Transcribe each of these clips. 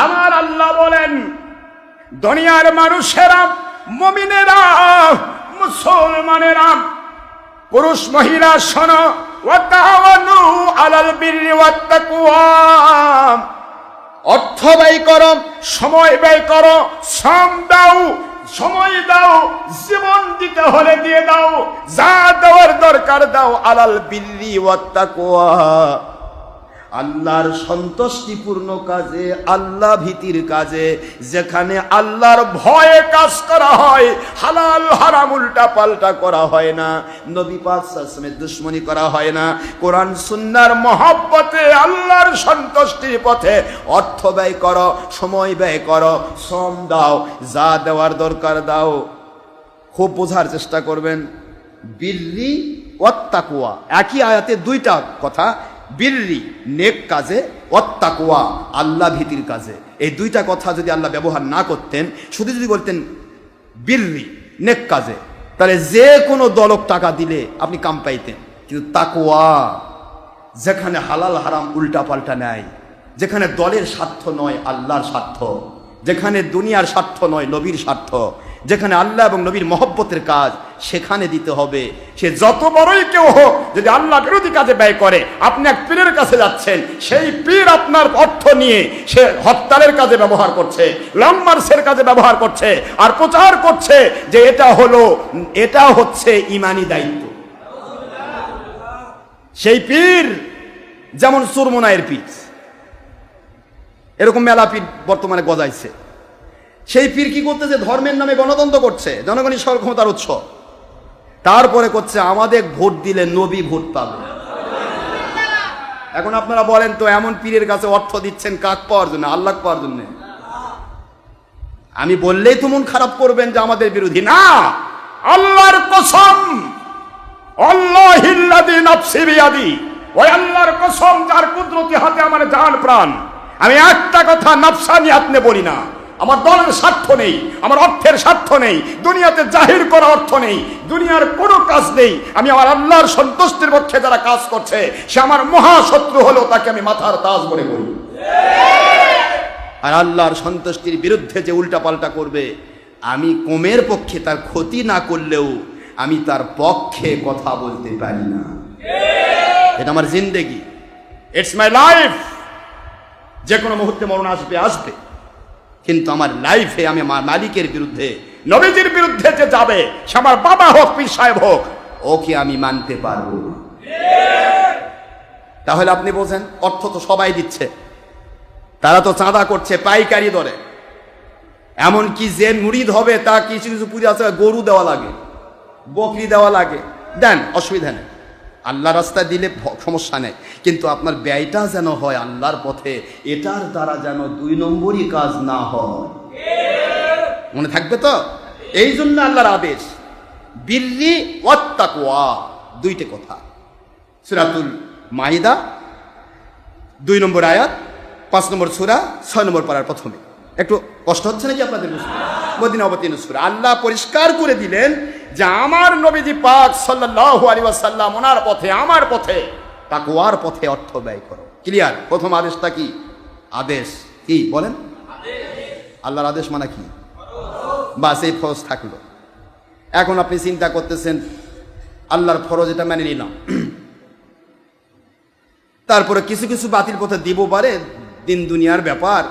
আমার আল্লাহ বলেন, দুনিয়ার মানুষেরা, মুমিনেরা, মুসলমানেরা, পুরুষ মহিলা শোনো, ওয়াতাওয়ানু আলাল বিররি ওয়াত তাকওয়া, অর্থ ব্যয় করো, সময় ব্যয় করো, শ্রম দাও, সময় দাও, জীবন দিতে হলে দিয়ে দাও, যা দেওয়ার দরকার দাও, আলাল বিররি ওয়াত তাকওয়া, আল্লাহর সন্তুষ্টিপূর্ণ কাজে, আল্লাহ ভীতির কাজে, যেখানে আল্লাহর ভয়ে কাজ করা হয়, হালাল হারাম উল্টা পাল্টা করা হয় না, নবী পাক সাল্লাল্লাহু আলাইহি ওয়াসাল্লামের দুশমনি করা হয় না, কোরআন সুন্নাহর মহব্বতে আল্লাহর সন্তুষ্টির পথে অর্থ ব্যয় করো, সময় ব্যয় করো, শ্রম দাও, যা দেওয়ার দরকার দাও। খুব বোঝার চেষ্টা করবেন, বিররি ওয়াত তাকওয়া, একই আয়াতে দুইটা কথা, বিররি নেক কাজে, ওয়াত তাকওয়া আল্লাহ ভীতির কাজে। এই দুইটা কথা যদি আল্লাহ ব্যবহার না করতেন, শুধু যদি বলতেন বিররি নেক কাজে, তাহলে যে কোনো দলক টাকা দিলে আপনি কাম পাইতেন। কিন্তু তাকওয়া, যেখানে হালাল হারাম উল্টা পাল্টা নেয়, যেখানে দলের স্বার্থ নয় আল্লাহর স্বার্থ, যেখানে দুনিয়ার স্বার্থ নয় নবীর স্বার্থ, যেখানে আল্লাহ এবং নবীর মহব্বতের কাজ, সেখানে দিতে হবে। সে যত বড়ই কেউ হোক, যদি আল্লাহ বিরোধী কাজে ব্যয় করে, আপনি এক পীরের কাছে যাচ্ছেন, সেই পীর আপনার অর্থ নিয়ে সে হরতালের কাজে ব্যবহার করছে, লং মার্চের কাজে ব্যবহার করছে, আর প্রচার করছে যে এটা হচ্ছে ইমানি দায়িত্ব। সেই পীর যেমন সুরমনায়ের পীর, এরকম মেলা পীর বর্তমানে গজাইছে। সেই পীর কি করতেছে? ধর্মের নামে গণতন্ত্র করছে, জনগণই সকল ক্ষমতার উৎস। তারপরে করছে আমাদের ভোট দিলে নবী ভোট পাবে। এখন আপনারা বলেন তো, এমন পীরের কাছে অর্থ দিচ্ছেন কাক পাওয়ার জন্য? আল্লাহ পাওয়ার জন্য? আমি বললেই তো মন খারাপ করবেন যে আমাদের বিরোধী। না, আল্লাহর কসম, আল্লাহিল্লাযী নাফসি বিয়াদি, ওই আল্লাহর কসম যার কুদরতি হাতে আমার জান প্রাণ, আমি একটা কথা নাফসানি আপনি বলি না। আমার দলের স্বার্থ নেই, আমার অর্থের স্বার্থ নেই, দুনিয়াতে জাহির করা অর্থ নেই, দুনিয়ার কোনো কাজ নেই। আমি আমার আল্লাহর সন্তুষ্টির পক্ষে যারা কাজ করছে, সে আমার মহাশত্রু হলেও তাকে আমি মাথার তাজ বলে বলি। আর আল্লাহর সন্তুষ্টির বিরুদ্ধে যে উল্টা পাল্টা করবে, আমি কমের পক্ষে তার ক্ষতি না করলেও আমি তার পক্ষে কথা বলতে পারি না। এটা আমার জিন্দেগি, ইটস মাই লাইফ। যে কোনো মুহূর্তে মরণ আসবে, কিন্তু আমার লাইফে আমি আমার মালিকের বিরুদ্ধে, নবীজির বিরুদ্ধে যে যাবে, সে আমার বাবা হোক, পীর সাহেব হোক, ওকে আমি মানতে পারবো। তাহলে আপনি বোঝেন, অর্থ তো সবাই দিচ্ছে, তারা তো চাঁদা করছে পাইকারি দরে। এমনকি যে মুরিদ হবে, তা কিছু কিছু পুজো আছে, গরু দেওয়া লাগে, বকরি দেওয়া লাগে, দেন, অসুবিধা নেই, আল্লাহ রাস্তায় দিলে সমস্যা নেই, কিন্তু আপনার ব্যয়টা যেন হয় আল্লাহর পথে, এটার দ্বারা যেন 2 নম্বরই কাজ না হয়। মনে থাকবে তো? এই জন্য আল্লাহর আদেশ, বিররি ওয়াত তাকওয়া, দুইটা কথা। সূরাতুল মাইদা 2 নম্বর আয়াত, 5 নম্বর সূরা, 6 নম্বর পারার প্রথমে। একটু কষ্ট হচ্ছে নাকি আপনাদের? মদিনা অবতীর্ণ সূরা। আল্লাহ পরিষ্কার করে দিলেন যে আমার নবীজি পাক সাল্লাল্লাহু আলাইহি ওয়াসাল্লাম, ওনার পথে, আমার পথে, তাকওয়ার পথে অর্থ ব্যয় করো। ক্লিয়ার? প্রথম আদেশটা কি? আদেশ কি বলেন? আল্লাহর আদেশ মানে কি? বাস, এই ফরজ থাকলো। এখন আপনি চিন্তা করতেছেন, আল্লাহর ফরজ এটা মেনে নিলাম, তারপরে কিছু কিছু বাতিল পথে দিব পারে, দিন দুনিয়ার ব্যাপার,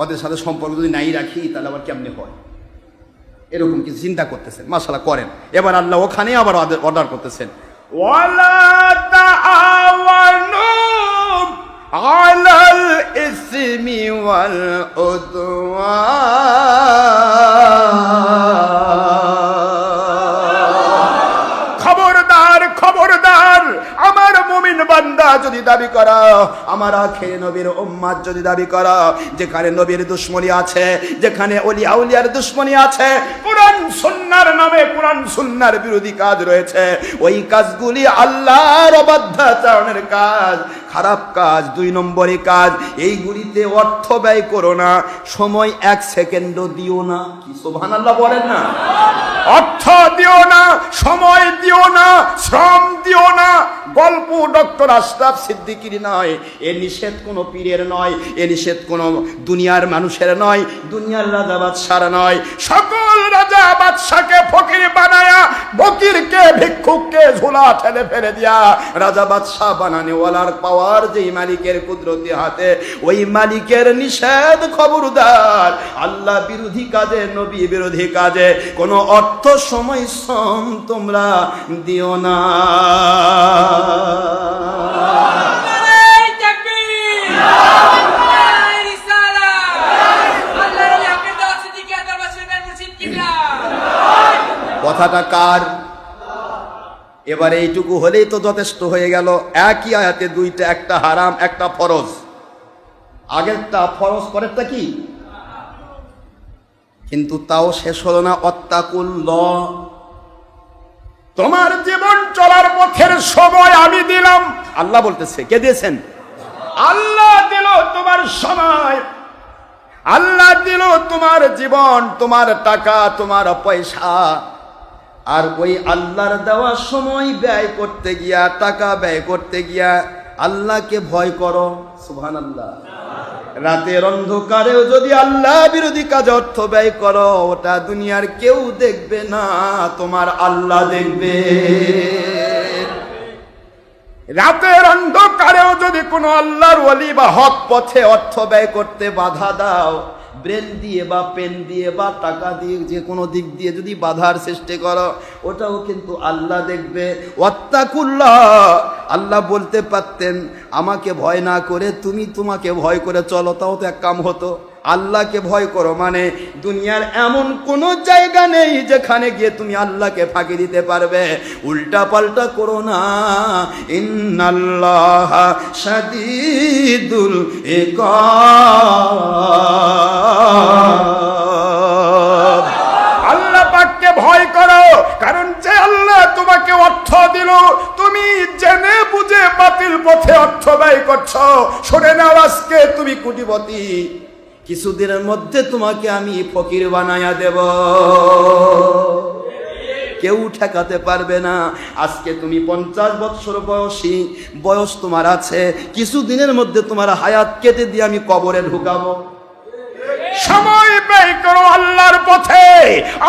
ওদের সাথে সম্পর্ক যদি নাই রাখি তাহলে আবার কেমনে হয়, এরকম কিছু চিন্তা করতেছেন। মাশাআল্লাহ, করেন। এবার আল্লাহ ওখানে আবার অর্ডার করতেছেন, ওয়ালা তাআওয়ানু আলাল ইসমি ওয়াল উদওয়ান। খবরদার, খবরদার, আমার মুমিন বান্দা যদি দাবি করা, আমার আখের নবীর উম্মত যদি দাবি করা, যেখানে নবীর দুশমনী আছে, যেখানে ওলিয়া উলিয়ার দুশমনী আছে, কোন কোরআন সুন্নাহর নামে কোরআন সুন্নাহর বিরোধী কাজ রয়েছে, ওই কাজগুলি আল্লাহর অবাধ্যাচরণের কাজ, খারাপ কাজ, 2 নম্বরই কাজ। এইগুলিতে অর্থ ব্যয় করো না, সময় 1 সেকেন্ডও দিও না। কি সুবহানাল্লাহ বলেন না? অর্থ দিও না, সময় দিও না, শ্রম দিও না। গল্প ডক্টর আশরাফ সিদ্দিকীর নয়, এ নিষেধ কোনো পীরের নয়, এ নিষেধ কোনো দুনিয়ার মানুষের নয়, দুনিয়ার রাজা বাদশার নয়। সকল রাজা বাদশাকে ফকির বানায়া, ফকিরকে ভিক্ষুককে ঝোলা ঠেলে ফেলে দিয়া রাজা বাদশাহ বানানে ওয়ালার পাওয়ার যেই মালিকের কুদরতি হাতে, ওই মালিকের নিষেধ খবরদার। আল্লাহ বিরোধী কাজে, নবী বিরোধী কাজে কোনো অর্থ, সময়, শ্রম তোমরা দিও না। কথাটা কার? এবারে এইটুকু হলেই তো যথেষ্ট হয়ে গেল। একই আয়াতে দুইটা, একটা হারাম একটা ফরজ। আগেরটা ফরজ, পরেরটা কি? কিন্তু তাও শেষ হলো না। ওয়াত্তাকুল্লাহ, তোমার জীবন চলার পথের সময় আমি দিলাম। আল্লাহ বলতেছে, কে দিয়েছেন? আল্লাহ দিল তোমার সময়, আল্লাহ দিল তোমার জীবন, তোমার টাকা, তোমার পয়সা। আর ওই আল্লাহর দেওয়া সময় ব্যয় করতে গিয়া, টাকা ব্যয় করতে গিয়া আল্লাহকে ভয় করো। সুবহানাল্লাহ। রাতের অন্ধকারেও যদি আল্লাহ বিরোধী কাজে অর্থ ব্যয় করো, ওটা দুনিয়ার কেউ দেখবে না, তোমার আল্লাহ দেখবে। রাতের অন্ধকারেও যদি কোনো আল্লাহর ওলি বা হক পথে অর্থ ব্যয় করতে বাধা দাও, ব্রেন দিয়ে বা পেন দিয়ে বা টাকা দিয়ে, যে কোনো দিক দিয়ে যদি বাধার সৃষ্টি করো, ওটাও কিন্তু আল্লাহ দেখবে। ওয়াত্তাকুল্লাহ, আল্লাহ বলতে পারতেন আমাকে ভয় না করে তুমি তোমাকে ভয় করে চলো, তাও তো এক কাম হতো। আল্লাহকে ভয় করো মানে দুনিয়ার এমন কোন জায়গা নেই যেখানে গিয়ে তুমি আল্লাহকে ফাঁকি দিতে পারবে। উল্টা পাল্টা করো না। ইন্নাল্লাহা শাদীদুল ইকাব। আল্লাহ পাককে ভয় করো, কারণ যে আল্লাহ তোমাকে অর্থ দিল, তুমি জেনে বুঝে বাতিল পথে অর্থ ব্যয় করছো। শুনে নাও, আজকে তুমি কোটিপতি, কিছুদিনের মধ্যে তোমাকে আমি ফকির বানায়া দেব, কেউ ঠেকাতে পারবে না। আজকে তুমি 50 বছর বয়সী, বয়স তোমার আছে, কিছুদিনের মধ্যে তোমার হায়াত কেটে দিয়ে আমি কবরে ঢুকাবো। সময় ব্যয় করো আল্লাহর পথে।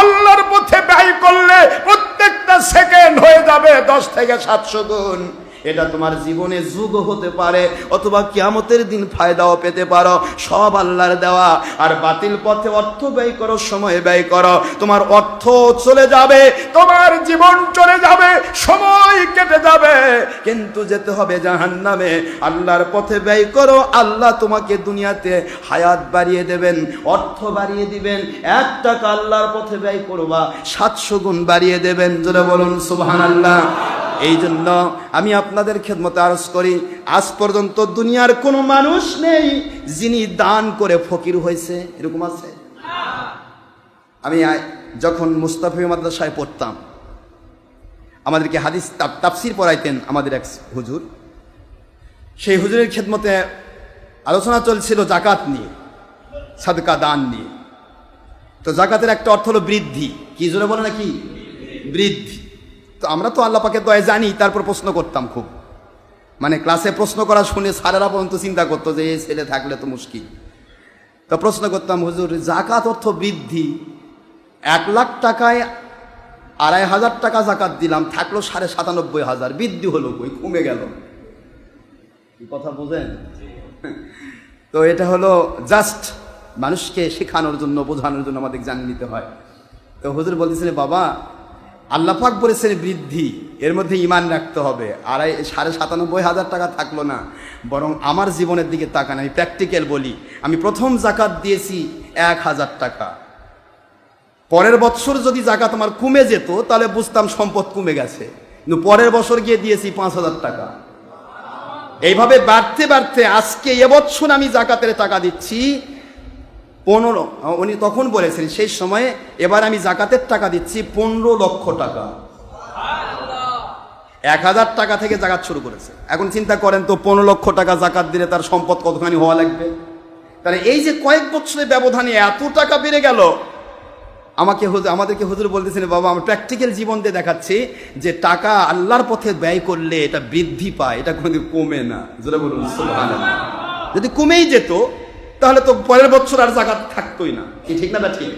আল্লাহর পথে ব্যয় করলে প্রত্যেকটা সেকেন্ড হয়ে যাবে 10 থেকে 700 গুণ। এটা তোমার জীবনে যুগ হতে পারে, অথবা কিয়ামতের দিন ফায়দাও পেতে পারো। সব আল্লাহর দেওয়া। আর বাতিল পথে অর্থ ব্যয় করো, সময় ব্যয় করো, তোমার অর্থ চলে যাবে, তোমার জীবন চলে যাবে, সময় কেটে যাবে, কিন্তু যেতে হবে জাহান্নামে। আল্লাহর পথে ব্যয় করো, আল্লাহ তোমাকে দুনিয়াতে হায়াত বাড়িয়ে দেবেন, অর্থ বাড়িয়ে দিবেন। 1 টাকা আল্লাহর পথে ব্যয় করবা, 700 গুণ বাড়িয়ে দেবেন। জোরে বলুন সুবহানাল্লাহ। এই জন্য আমি আপনাদের খেদমতে আরজ করি, আজ পর্যন্ত দুনিয়ার কোনো মানুষ নেই যিনি দান করে ফকির হয়েছে। এরকম আছে? আমি যখন মুস্তাফি মাদ্রাসায় পড়তাম, আমাদেরকে হাদিস তাফসির পড়াইতেন আমাদের এক হুজুর। সেই হুজুরের খেদমতে আলোচনা চলছিল জাকাত নিয়ে, সাদকা দান নিয়ে। তো জাকাতের একটা অর্থ হলো বৃদ্ধি। কি জোরে বলে নাকি? বৃদ্ধি। তো আমরা তো আল্লাহ পাকের দয়া জানি, তারপর প্রশ্ন করতাম খুব, মানে ক্লাসে প্রশ্ন করা শুনে স্যারেরা পর্যন্ত চিন্তা করতো যে এই ছেলে থাকলে তো মুশকিল। তো প্রশ্ন করতাম, হুজুর জাকাত অর্থ বৃদ্ধি, 1 লাখ টাকায় 2,500 টাকা জাকাত দিলাম, থাকলো 97,500, বৃদ্ধি হলো কই, কমে গেল? কি কথা বোঝেন? তো এটা হলো জাস্ট মানুষকে শেখানোর জন্য, বোঝানোর জন্য আমাদের জানিয়ে নিতে হয়। তো হুজুর বলতেছিলেন, বাবা আল্লাহ পাক বলেছেন বৃদ্ধি, এর মধ্যে ঈমান রাখতে হবে। 97,500 টাকা থাকলো না, বরং আমার জীবনের দিকে তাকান। আমি প্র্যাকটিক্যাল বলি, আমি প্রথম জাকাত দিয়েছি 1,000 টাকা। পরের বছর যদি জাকাত আমার কমে যেত তাহলে বুঝতাম সম্পদ কমে গেছে, কিন্তু পরের বছর গিয়ে দিয়েছি 5,000 টাকা। এইভাবে বাড়তে বাড়তে আজকে এবছর আমি জাকাতের টাকা দিচ্ছি 15, উনি তখন বলেছেন সেই সময়ে, এবার আমি জাকাতের টাকা দিচ্ছি 15 লক্ষ টাকা। 1000 টাকা থেকে জাকাত শুরু করেছে। এখন চিন্তা করেন তো 15 লক্ষ টাকা জাকাত দিলে তার সম্পদ কতখানি হওয়া লাগবে। তাহলে এই যে কয়েক বছরের ব্যবধানে এত টাকা বেড়ে গেল, আমাদেরকে হুজুর বলতেছেন, বাবা আমরা প্র্যাকটিক্যাল জীবন দিয়ে দেখাচ্ছি যে টাকা আল্লাহর পথে ব্যয় করলে এটা বৃদ্ধি পায়, এটা কোনোদিন কমে না। যেটা বলুন সুবহানাল্লাহ। যদি কমেই যেত তাহলে তো পরের বছর আর জাকাত থাকতোই না, কি ঠিক না? বা ঠিক,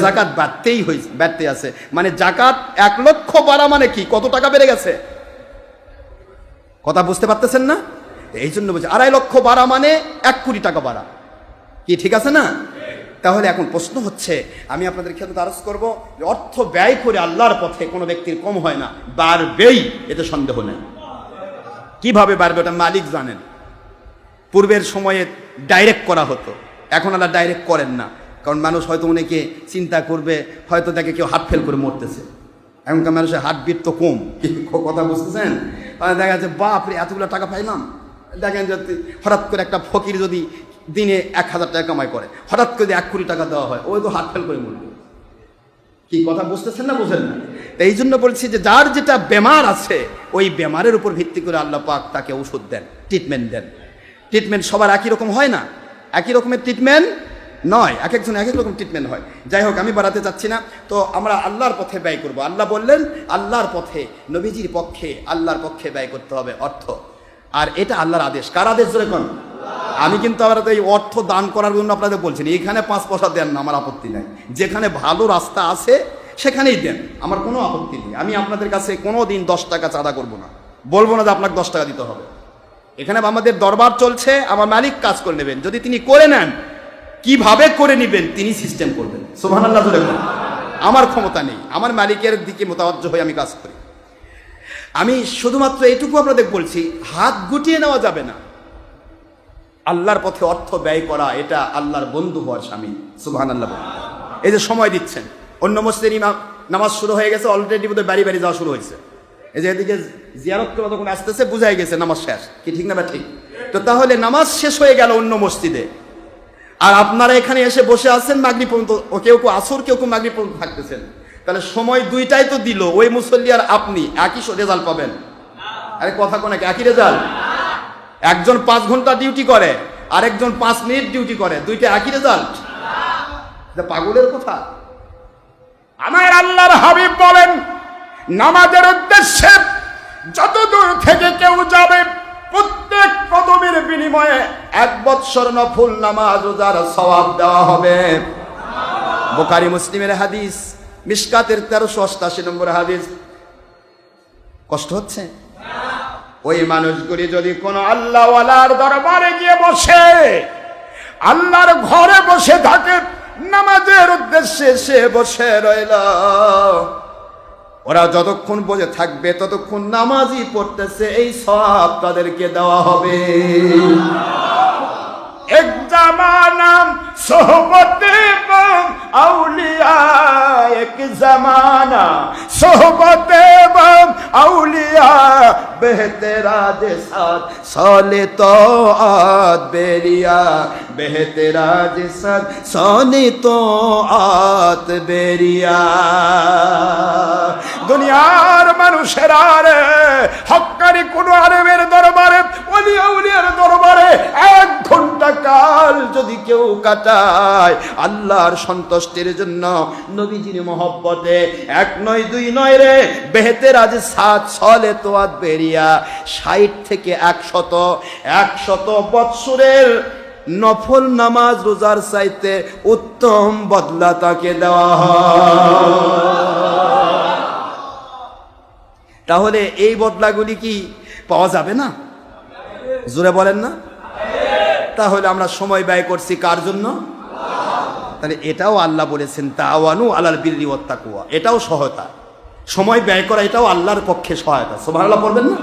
জাকাত বাড়তেই আছে। মানে জাকাত 1 লক্ষ বাড়া মানে কি, কত টাকা বেড়ে গেছে, কথা বুঝতে পারতেছেন না? এই জন্য বলছি 2.5 লক্ষ বাড়া মানে 1 কোটি টাকা বাড়া, কি ঠিক আছে না? তাহলে এখন প্রশ্ন হচ্ছে, আমি আপনাদের ক্ষেত্রে আরজ করবো যে অর্থ ব্যয় করে আল্লাহর পথে কোনো ব্যক্তির কম হয় না, বাড়বেই, এতে সন্দেহ নেই। কিভাবে বাড়বে ওটা মালিক জানেন। পূর্বের সময়ে ডাইরেক্ট করা হতো, এখন আল্লাহ ডাইরেক্ট করেন না। কারণ মানুষ হয়তো অনেকে চিন্তা করবে, হয়তো দেখে কেউ হার্ট ফেল করে মরতেছে, এখনকার মানুষের হার্টবিট তো কম, কথা বুঝতেছেন? দেখা যাচ্ছে বাপরে এতগুলো টাকা পাইলাম। দেখেন যদি হঠাৎ করে একটা ফকির যদি দিনে 1000 টাকা কামাই করে, হঠাৎ করে 1 কোটি টাকা দেওয়া হয়, ওই তো হার্ট ফেল করে মরবে। কি কথা বুঝতেছেন না, বুঝেন না? এই জন্য বলছি যে যার যেটা বেমার আছে, ওই বেমারের উপর ভিত্তি করে আল্লাহ পাক তাকে ওষুধ দেন, ট্রিটমেন্ট দেন। ট্রিটমেন্ট সবার একই রকম হয় না, একই রকমের ট্রিটমেন্ট নয়, এক একজন এক এক রকম ট্রিটমেন্ট হয়। যাই হোক, আমি বাড়াতে চাচ্ছি না। তো আমরা আল্লাহর পথে ব্যয় করব। আল্লাহ বললেন আল্লাহর পথে, নবীজির পক্ষে, আল্লাহর পক্ষে ব্যয় করতে হবে অর্থ। আর এটা আল্লাহর আদেশ। কার আদেশ জোরে কোন? আমি কিন্তু আবার এই অর্থ দান করার জন্য আপনাদের বলছি না, এখানে 5 পয়সা দেন না, আমার আপত্তি নাই। যেখানে ভালো রাস্তা আছে সেখানেই দেন, আমার কোনো আপত্তি নেই। আমি আপনাদের কাছে কোনো দিন 10 টাকা চাঁদা করবো না, বলবো না যে আপনাকে 10 টাকা দিতে হবে। এখানে আমাদের দরবার চলছে, আমার মালিক কাজ করে নেবেন। যদি তিনি করে নেন, কিভাবে করে নেবেন তিনি সিস্টেম করবেন। সুবহানাল্লাহ বলে, আমার ক্ষমতা নেই, আমার মালিকের দিকে মোতাবজ্জ হয়ে আমি কাজ করি। আমি শুধুমাত্র এইটুকু আপনাদের বলছি, হাত গুটিয়ে নেওয়া যাবে না। আল্লাহর পথে অর্থ ব্যয় করা, এটা আল্লাহর বন্ধু হওয়ার স্বামী। সুবহানাল্লাহ। এই যে সময় দিচ্ছেন, অন্য মসজিদের নামাজ শুরু হয়ে গেছে, অলরেডি বোধহয় বাড়ি বাড়ি যাওয়া শুরু হয়েছে। এই যে এদিকে জিয়ারত করে তখন আসতেছে, বুঝাই গেছে নামাজ শেষ, কি ঠিক না? বা ঠিক। তো তাহলে নামাজ শেষ হয়ে গেল অন্য মসজিদে, আর আপনারা এখানে এসে বসে আছেন মাগরিব পর্যন্ত, কেউ কেউ আসর, কেউ কেউ মাগরিব পর্যন্ত থাকতেছেন। তাহলে সময় দুইটাই তো দিল, ওই মুসল্লি আর আপনি একই রেজাল্ট পাবেন? আরে কথা কোন একই রেজাল্ট? একজন 5 ঘন্টা ডিউটি করে, আরেকজন 5 মিনিট ডিউটি করে, দুইটা একই রেজাল্ট? পাগলের কথা। আমার আল্লাহর হাবিব বলেন, নামাজের উদ্দেশ্যে যত দূর থেকে কেউ যাবে, প্রত্যেক কদমের বিনিময়ে 1 বৎসর নফল নামাজ রোজার সওয়াব দেওয়া হবে। বুখারী মুসলিমের হাদিস, মিশকাতের 1388 নম্বর হাদিস। কষ্ট হচ্ছে? ওই মানুষগুলি যদি কোনো আল্লাহওয়ালার দরবারে গিয়ে বসে, আল্লাহর ঘরে বসে থাকে, নামাজের উদ্দেশ্যে সে বসে রইল, ওরা যতক্ষণ বসে থাকবে ততক্ষণ নামাজই পড়তেছে, এই সওয়াব তাদেরকে দেওয়া হবে। এক জামানা সোহবতে আউলিয়া, এক জামানা সোহবতে আউলিয়া, বেহতেরাজ সাথ সালে তো আদ বেরিয়া, বেহতেরাজ সাথ সালে তো আদ বেরিয়া। দুনিয়ার মানুষেরা রে, হক্কানি কোন আলেমের দরবারে, ওলি আউলিয়ার দরবারে 1 ঘন্টা কাল যদি কেউ কাটায় আল্লাহর সন্তুষ্টির জন্য, নবীজির মহব্বতে, 1 নয় 2 নয় রে, বেহতেরাজ সাথ সালে তো আদ বেরিয়া, 60 থেকে 100 বৎসরের নফল নামাজ রোজার চাইতে উত্তম বদলা তাকে দেওয়া হয়। তাহলে এই বদলাগুলি কি পাওয়া যাবে না? জোরে বলেন না? তাহলে আমরা সময় ব্যয় করছি কার জন্য? তাহলে এটাও আল্লাহ বলেছেন তাওয়ানু আলাল বিররি ওয়াত তাকওয়া, এটাও সহায়তা। সময় ব্যয় করা এটাও আল্লাহর পক্ষে সহায়তা। সুবহানাল্লাহ বলবেন না?